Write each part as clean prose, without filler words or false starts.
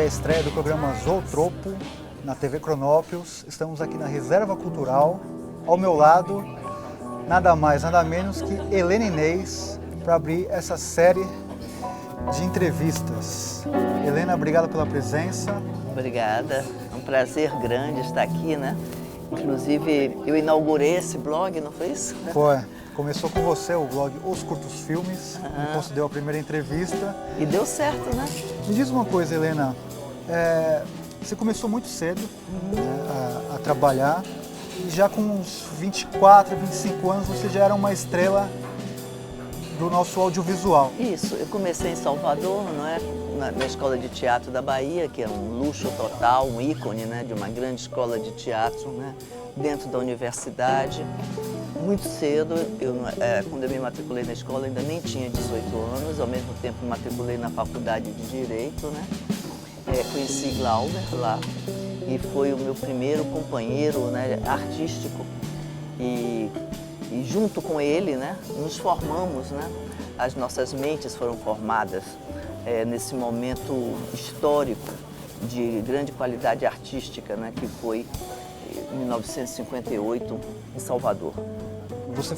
é a estreia do programa Zootropo na TV Cronópios. Estamos aqui na Reserva Cultural. Ao meu lado, nada mais, nada menos que Helena Inês, para abrir essa série de entrevistas. Helena, obrigado pela presença. Obrigada, é um prazer grande estar aqui, né? Inclusive, eu inaugurei esse blog, não foi isso? Foi. Começou com você o blog Os Curtos Filmes, me concedeu a primeira entrevista. E deu certo, né? Me diz uma coisa, Helena, você começou muito cedo a trabalhar e já com uns 24, 25 anos você já era uma estrela do nosso audiovisual. Isso, eu comecei em Salvador, não é? Na Escola de Teatro da Bahia, que é um luxo total, um ícone, né, de uma grande escola de teatro, né, dentro da universidade. Muito cedo, quando eu me matriculei na escola, eu ainda nem tinha 18 anos, ao mesmo tempo me matriculei na Faculdade de Direito, né? Conheci Glauber lá e foi o meu primeiro companheiro, né, artístico e junto com ele, né, nos formamos, né? As nossas mentes foram formadas nesse momento histórico de grande qualidade artística, né, que foi em 1958 em Salvador. Você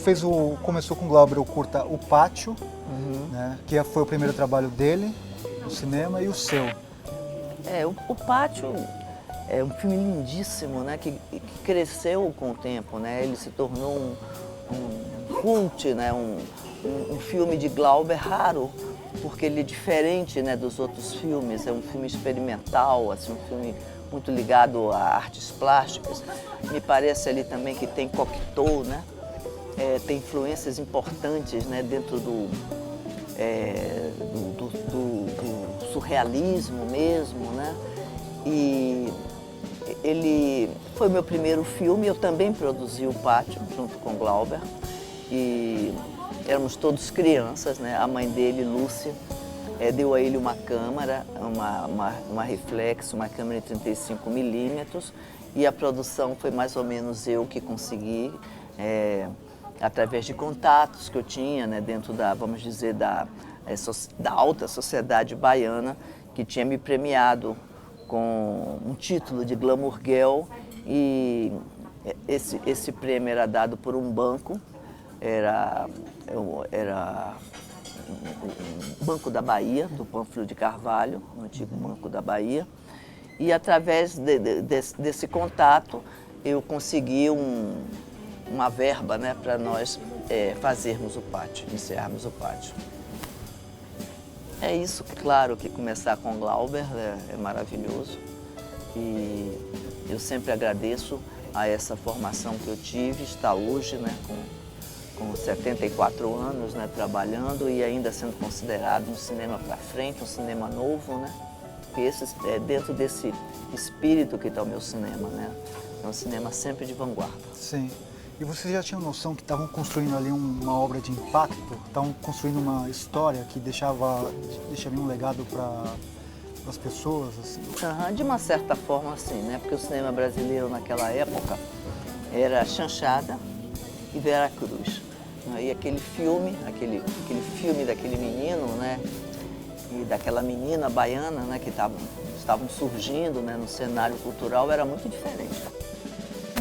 começou com o Glauber o curta O Pátio, né, que foi o primeiro trabalho dele no cinema, e o seu. O Pátio é um filme lindíssimo, né, que cresceu com o tempo, né, ele se tornou um cult, né, um filme de Glauber raro, porque ele é diferente, né, dos outros filmes, é um filme experimental, assim, um filme muito ligado a artes plásticas. Me parece ali também que tem Cocteau, né? Tem influências importantes, né, dentro do surrealismo mesmo, né? E ele foi o meu primeiro filme, eu também produzi O Pátio junto com Glauber e éramos todos crianças, né? A mãe dele, Lúcia, deu a ele uma câmera, uma reflex, uma câmera de 35 milímetros e a produção foi mais ou menos eu que consegui, através de contatos que eu tinha, né, dentro da, vamos dizer, da alta sociedade baiana, que tinha me premiado com um título de Glamour Girl e esse prêmio era dado por um banco, era o Banco da Bahia, do Pânfilo de Carvalho, o antigo Banco da Bahia, e através desse contato eu consegui uma verba, né, para nós fazermos o Pátio, encerrarmos o Pátio. É isso, claro que começar com Glauber é maravilhoso e eu sempre agradeço a essa formação que eu tive, estar hoje, né, com 74 anos, né, trabalhando e ainda sendo considerado um cinema para frente, um cinema novo, né? Porque dentro desse espírito que está o meu cinema, né? É um cinema sempre de vanguarda. Sim. E vocês já tinham noção que estavam construindo ali uma obra de impacto? Estavam construindo uma história que deixaria um legado para as pessoas? Assim? De uma certa forma, sim, né? Porque o cinema brasileiro naquela época era chanchada e Veracruz. E aquele filme daquele menino, né? E daquela menina baiana, né? Que estavam surgindo, né, no cenário cultural era muito diferente.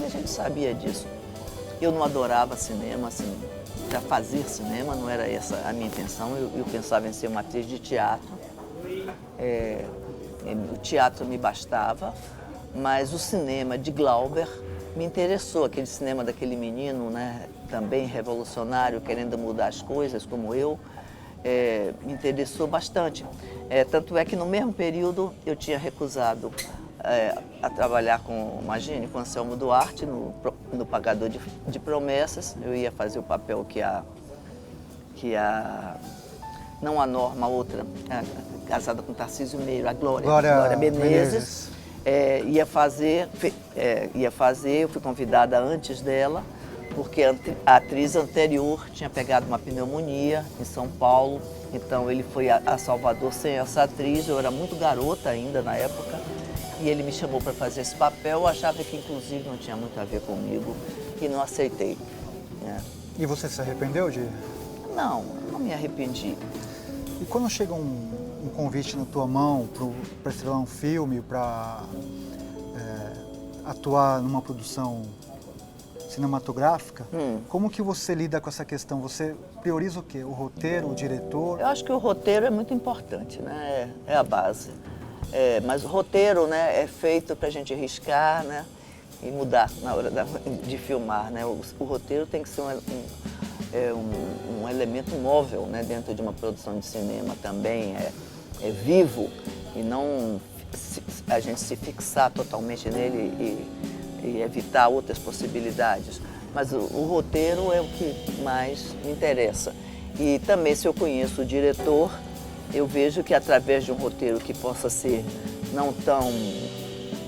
E a gente sabia disso. Eu não adorava cinema, assim, para fazer cinema, não era essa a minha intenção. Eu pensava em ser uma atriz de teatro. O teatro me bastava, mas o cinema de Glauber me interessou. Aquele cinema daquele menino, né, também revolucionário, querendo mudar as coisas, como eu, me interessou bastante. Tanto é que no mesmo período eu tinha recusado a trabalhar com Anselmo Duarte, no Pagador de Promessas. Eu ia fazer o papel não a Norma, a outra, casada com Tarcísio Meiro, a Glória Menezes. Ia fazer, eu fui convidada antes dela, porque a atriz anterior tinha pegado uma pneumonia em São Paulo, então ele foi a Salvador sem essa atriz, eu era muito garota ainda na época, e ele me chamou para fazer esse papel, eu achava que inclusive não tinha muito a ver comigo e não aceitei. E você se arrependeu de? Não me arrependi. E quando chega um um convite na tua mão para estrelar um filme, para atuar numa produção cinematográfica, como que você lida com essa questão? Você prioriza o quê? O roteiro, o diretor? Eu acho que o roteiro é muito importante, né? É a base. Mas o roteiro, né, é feito para a gente riscar, né, e mudar na hora de filmar, né? O roteiro tem que ser um elemento móvel, né, dentro de uma produção de cinema também, é vivo, e não a gente se fixar totalmente nele e evitar outras possibilidades. Mas o roteiro é o que mais me interessa. E também, se eu conheço o diretor, eu vejo que através de um roteiro que possa ser não tão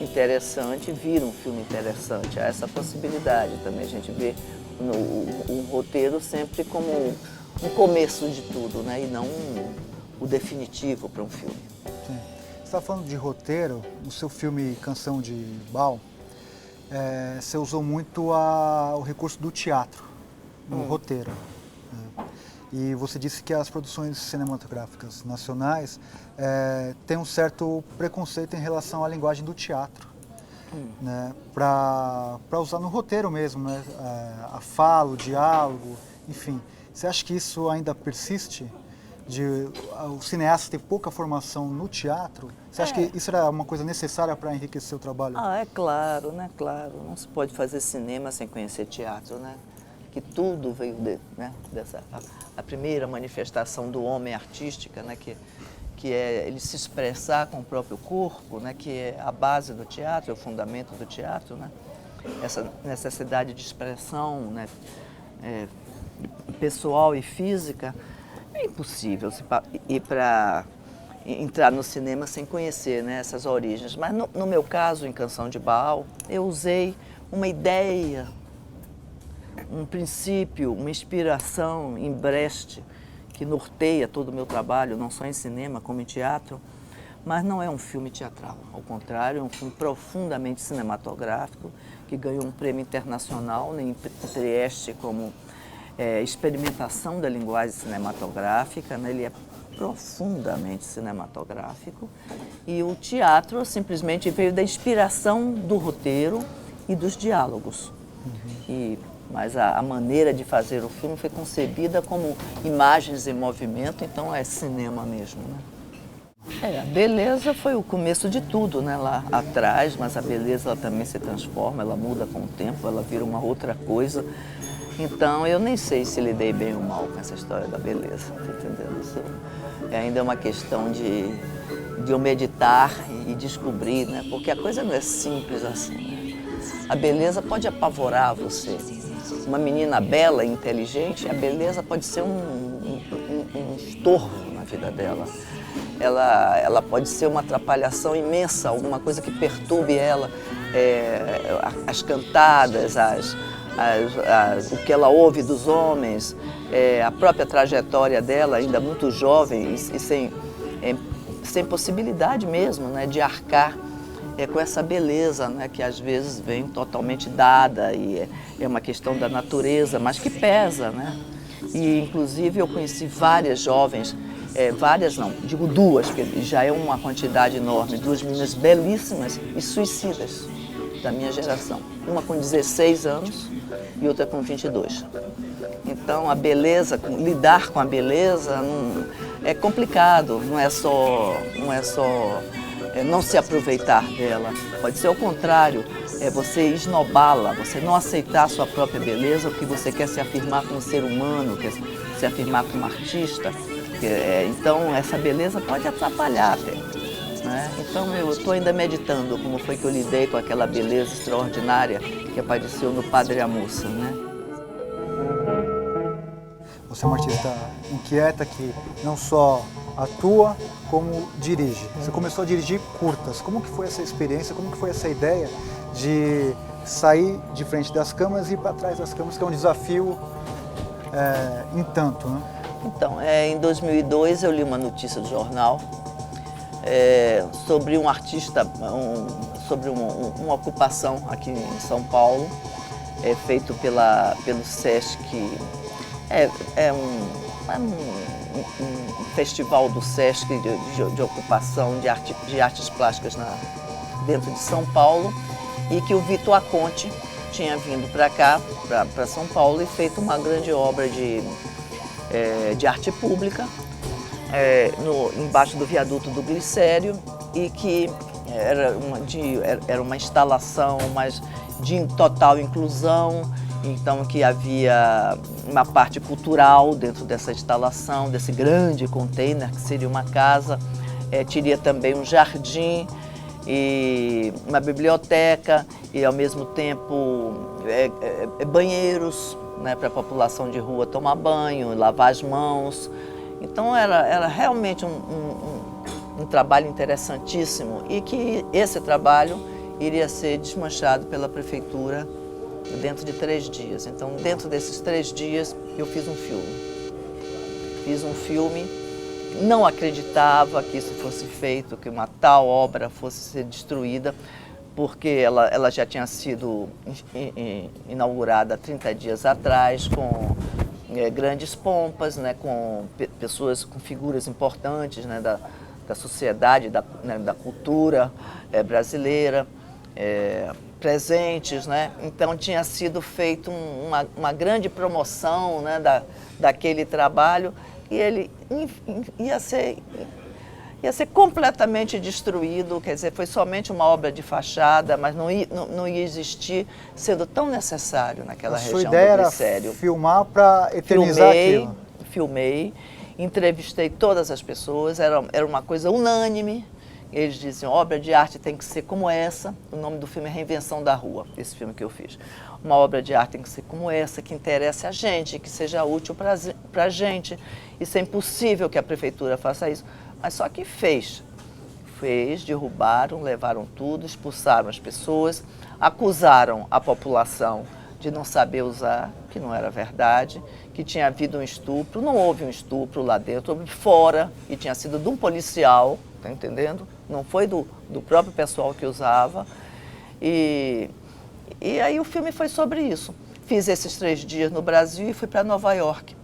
interessante, vira um filme interessante. Há essa possibilidade também. A gente vê o roteiro sempre como um começo de tudo, né? E não o definitivo para um filme. Sim. Você está falando de roteiro, no seu filme Canção de Bal, você usou muito o recurso do teatro no roteiro. E você disse que as produções cinematográficas nacionais têm um certo preconceito em relação à linguagem do teatro, né? Para usar no roteiro mesmo, né? A fala, o diálogo, enfim. Você acha que isso ainda persiste? O cineasta ter pouca formação no teatro? Você acha que isso era uma coisa necessária para enriquecer o trabalho? É claro, né? Claro. Não se pode fazer cinema sem conhecer teatro, né? Que tudo veio dessa a primeira manifestação do homem artística, né? Que é ele se expressar com o próprio corpo, né? Que é a base do teatro, é o fundamento do teatro, né? Essa necessidade de expressão, né? Pessoal e física. É impossível ir para entrar no cinema sem conhecer, né, essas origens. Mas no meu caso, em Canção de Bal, eu usei uma ideia, um princípio, uma inspiração em Brecht, que norteia todo o meu trabalho, não só em cinema, como em teatro. Mas não é um filme teatral, ao contrário, é um filme profundamente cinematográfico, que ganhou um prêmio internacional, né, em Trieste, como experimentação da linguagem cinematográfica, né? Ele é profundamente cinematográfico, e o teatro simplesmente veio da inspiração do roteiro e dos diálogos. Mas a maneira de fazer o filme foi concebida como imagens em movimento, então é cinema mesmo, né? A beleza foi o começo de tudo, né, lá atrás, mas a beleza ela também se transforma, ela muda com o tempo, ela vira uma outra coisa. Então, eu nem sei se lidei bem ou mal com essa história da beleza, tá entendendo? Isso ainda é uma questão de eu meditar e descobrir, né? Porque a coisa não é simples assim, né? A beleza pode apavorar você. Uma menina bela e inteligente, a beleza pode ser um estorvo na vida dela. Ela pode ser uma atrapalhação imensa, alguma coisa que perturbe ela, as cantadas, o que ela ouve dos homens, a própria trajetória dela, ainda muito jovem e sem possibilidade mesmo, né, de arcar com essa beleza, né, que às vezes vem totalmente dada e é uma questão da natureza, mas que pesa, né? E inclusive eu conheci várias jovens, várias não, digo duas, porque já é uma quantidade enorme, duas meninas belíssimas e suicidas da minha geração. Uma com 16 anos e outra com 22. Então, a beleza, lidar com a beleza é complicado, não é só não se aproveitar dela. Pode ser o contrário, você esnobá-la, você não aceitar a sua própria beleza, porque você quer se afirmar como ser humano, quer se afirmar como artista. Então, essa beleza pode atrapalhar até. Né? Então eu estou ainda meditando como foi que eu lidei com aquela beleza extraordinária que apareceu no Padre e a Moça, né? Você é uma artista inquieta que não só atua, como dirige. Você começou a dirigir curtas. Como que foi essa experiência? Como que foi essa ideia de sair de frente das câmeras e ir para trás das câmeras, que é um desafio em tanto, né? Então, em 2002 eu li uma notícia do jornal sobre um artista, sobre uma ocupação aqui em São Paulo, feito pelo SESC, um festival do Sesc de ocupação de artes plásticas dentro de São Paulo, e que o Vitor Aconte tinha vindo para cá, para São Paulo, e feito uma grande obra de arte pública embaixo do viaduto do Glicério, e que era uma instalação mas de total inclusão. Então, que havia uma parte cultural dentro dessa instalação, desse grande container, que seria uma casa. Teria também um jardim e uma biblioteca e, ao mesmo tempo, banheiros, né, para a população de rua tomar banho, lavar as mãos. Então, era realmente um trabalho interessantíssimo, e que esse trabalho iria ser desmanchado pela prefeitura dentro de 3 dias. Então, dentro desses 3 dias, eu fiz um filme. Fiz um filme, não acreditava que isso fosse feito, que uma tal obra fosse ser destruída, porque ela já tinha sido inaugurada há 30 dias atrás, com grandes pompas, né, com pessoas, com figuras importantes, né, da sociedade, da cultura brasileira, presentes, né? Então tinha sido feito uma grande promoção, né, daquele trabalho, e ele ia ser completamente destruído. Quer dizer, foi somente uma obra de fachada, mas não ia existir, sendo tão necessário naquela região do Glicério. A sua ideia era filmar para eternizar aquilo? Filmei, entrevistei todas as pessoas, era uma coisa unânime. Eles diziam: obra de arte tem que ser como essa. O nome do filme é Reinvenção da Rua, esse filme que eu fiz. Uma obra de arte tem que ser como essa, que interesse a gente, que seja útil para a gente. Isso é impossível que a prefeitura faça isso. Mas só que fez, derrubaram, levaram tudo, expulsaram as pessoas, acusaram a população de não saber usar, que não era verdade, que tinha havido um estupro. Não houve um estupro lá dentro, houve fora, e tinha sido de um policial, tá entendendo? Não foi do próprio pessoal que usava. E aí o filme foi sobre isso. Fiz esses 3 dias no Brasil e fui para Nova York.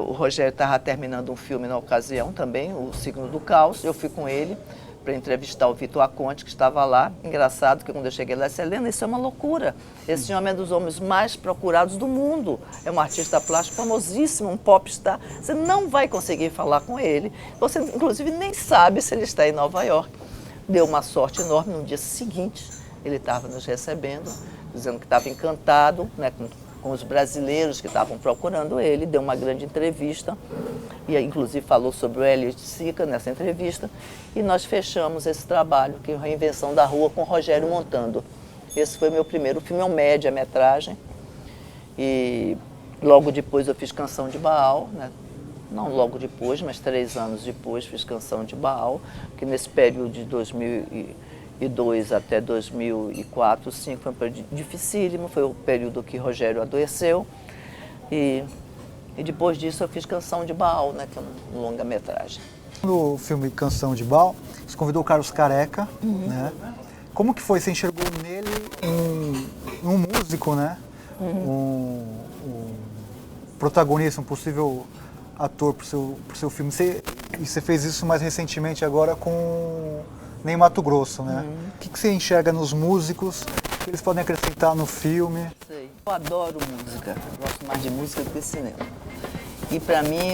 O Rogério estava terminando um filme na ocasião também, O Signo do Caos. Eu fui com ele para entrevistar o Vitor Aconte, que estava lá. Engraçado que quando eu cheguei lá, eu disse: Helena, isso é uma loucura. Esse homem é um dos homens mais procurados do mundo. É um artista plástico famosíssimo, um popstar. Você não vai conseguir falar com ele. Você, inclusive, nem sabe se ele está em Nova York. Deu uma sorte enorme. No dia seguinte, ele estava nos recebendo, dizendo que estava encantado, né, com os brasileiros que estavam procurando ele. Deu uma grande entrevista, e inclusive falou sobre o Elliot Sica nessa entrevista, e nós fechamos esse trabalho, que é a Reinvenção da Rua, com o Rogério montando. Esse foi meu primeiro filme, é um média-metragem, e logo depois eu fiz Canção de Baal, né? Não logo depois, mas 3 anos depois fiz Canção de Baal, que nesse período de 2002 até 2004, 2005, foi um período dificílimo, foi o período que Rogério adoeceu, e depois disso eu fiz Canção de Baal, né, que é um longa-metragem. No filme Canção de Baal, você convidou o Carlos Careca, né? Como que foi? Você enxergou nele um músico, né? Um protagonista, um possível ator para o seu filme. E você fez isso mais recentemente agora com Ney Matogrosso, né? O que você enxerga nos músicos que eles podem acrescentar no filme? Sei. Eu adoro música, eu gosto mais de música do que de cinema. E para mim,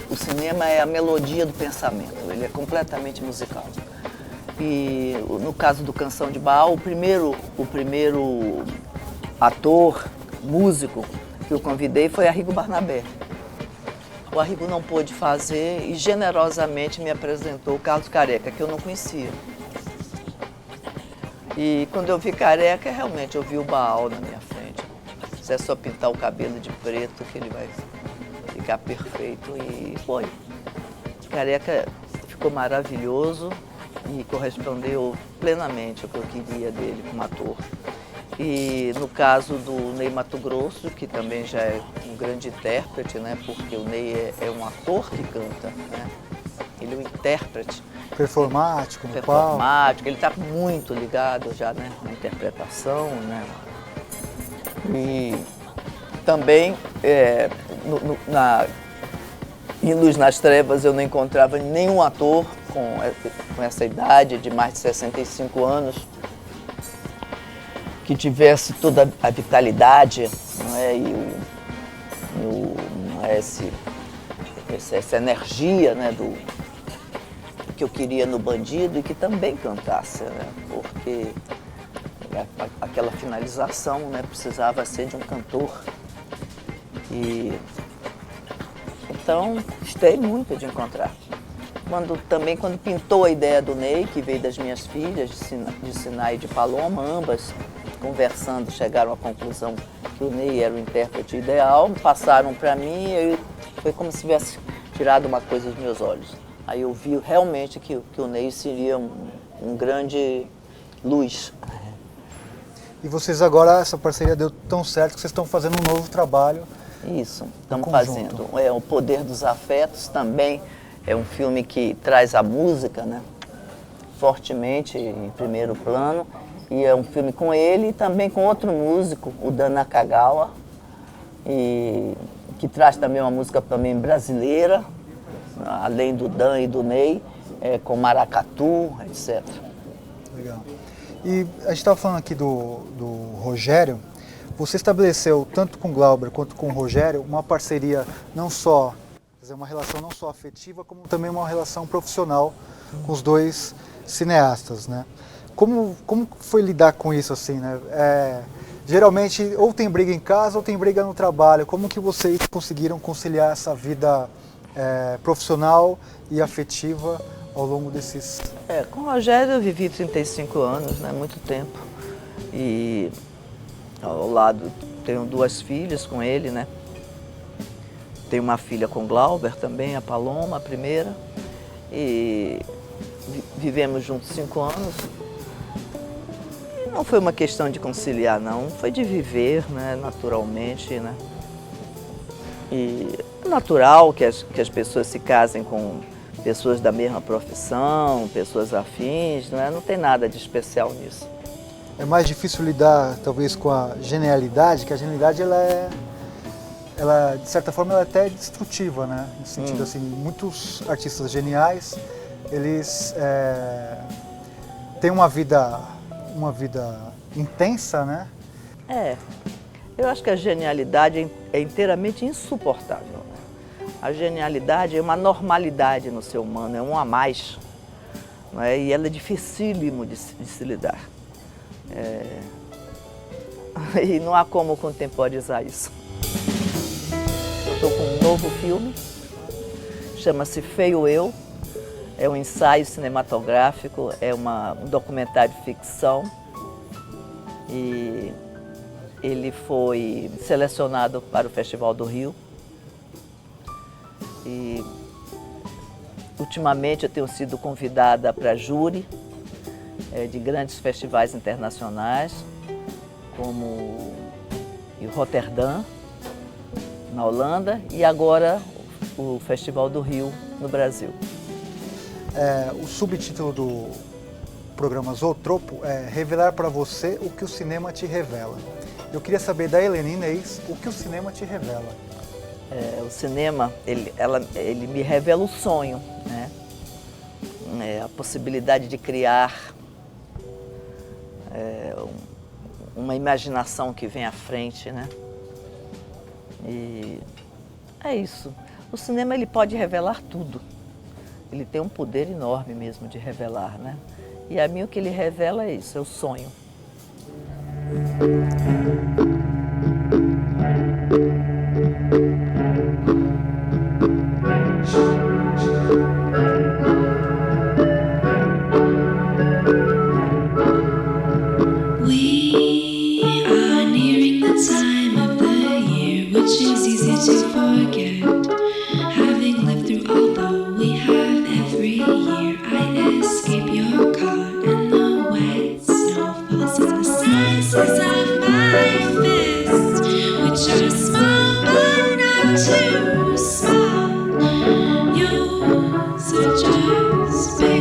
o cinema é a melodia do pensamento, ele é completamente musical. E no caso do Canção de Baal, o primeiro ator, músico que eu convidei foi Arrigo Barnabé. O Arrigo não pôde fazer e generosamente me apresentou o Carlos Careca, que eu não conhecia. E quando eu vi Careca, realmente eu vi o Baal na minha frente. Se é só pintar o cabelo de preto que ele vai ficar perfeito. E foi. Careca ficou maravilhoso e correspondeu plenamente ao que eu queria dele como ator. E no caso do Ney Matogrosso, que também já é um grande intérprete, né? Porque o Ney é um ator que canta, né? Ele é um intérprete. Performático, no Performático, ele está muito ligado já, né, na interpretação, né? E também, Em Luz nas Trevas eu não encontrava nenhum ator com essa idade, de mais de 65 anos, que tivesse toda a vitalidade, não é? Essa energia, né, do que eu queria no Bandido, e que também cantasse, né? Porque aquela finalização, né, precisava ser de um cantor. Então, gostei muito de encontrar. Quando pintou a ideia do Ney, que veio das minhas filhas, de Sinai e de Paloma, ambas conversando, chegaram à conclusão que o Ney era o intérprete ideal, passaram para mim e foi como se tivesse tirado uma coisa dos meus olhos. Aí eu vi realmente que o Ney seria um grande luz. E vocês agora, essa parceria deu tão certo que vocês estão fazendo um novo trabalho. Isso, estamos fazendo. O Poder dos Afetos também é um filme que traz a música, né, fortemente em primeiro plano. E é um filme com ele e também com outro músico, o Dan Nakagawa, que traz também uma música também brasileira, além do Dan e do Ney, com maracatu, etc. Legal. E a gente estava falando aqui do Rogério. Você estabeleceu, tanto com o Glauber quanto com o Rogério, uma parceria não só, quer dizer, uma relação não só afetiva, como também uma relação profissional com os dois cineastas, né? Como foi lidar com isso, assim, né? Geralmente, ou tem briga em casa ou tem briga no trabalho. Como que vocês conseguiram conciliar essa vida profissional e afetiva ao longo desses... Com o Rogério eu vivi 35 anos, né? Muito tempo. E ao lado tenho 2 filhas com ele, né? Tenho uma filha com Glauber também, a Paloma, a primeira. E vivemos juntos 5 anos. Não foi uma questão de conciliar, não. Foi de viver, né, naturalmente, né? E é natural que as pessoas se casem com pessoas da mesma profissão, pessoas afins, não é? Não tem nada de especial nisso. É mais difícil lidar, talvez, com a genialidade, que a genialidade, ela de certa forma, ela é até destrutiva, né? No sentido, assim, muitos artistas geniais, eles têm uma vida intensa, né? Eu acho que a genialidade é inteiramente insuportável. Né? A genialidade é uma normalidade no ser humano, é um a mais. Não é? E ela é dificílimo de se lidar. E não há como contemporizar isso. Eu estou com um novo filme, chama-se Feio Eu. É um ensaio cinematográfico, é um documentário de ficção. E ele foi selecionado para o Festival do Rio. E ultimamente eu tenho sido convidada para júri de grandes festivais internacionais, como em Roterdã, na Holanda, e agora o Festival do Rio, no Brasil. O subtítulo do programa Zootropo é Revelar para você o que o cinema te revela. Eu queria saber da Helena Inês o que o cinema te revela. O cinema, ele me revela o sonho, né? A possibilidade de criar uma imaginação que vem à frente, né? E é isso. O cinema, ele pode revelar tudo. Ele tem um poder enorme mesmo de revelar, né? E a mim o que ele revela é isso, é o sonho. We are nearing the time of the year, which is easy to forget. Having lived through all that we have every year, I escape your car and the wet snow falls in the sizes of my fist, which are small but not too small. Yours are just big.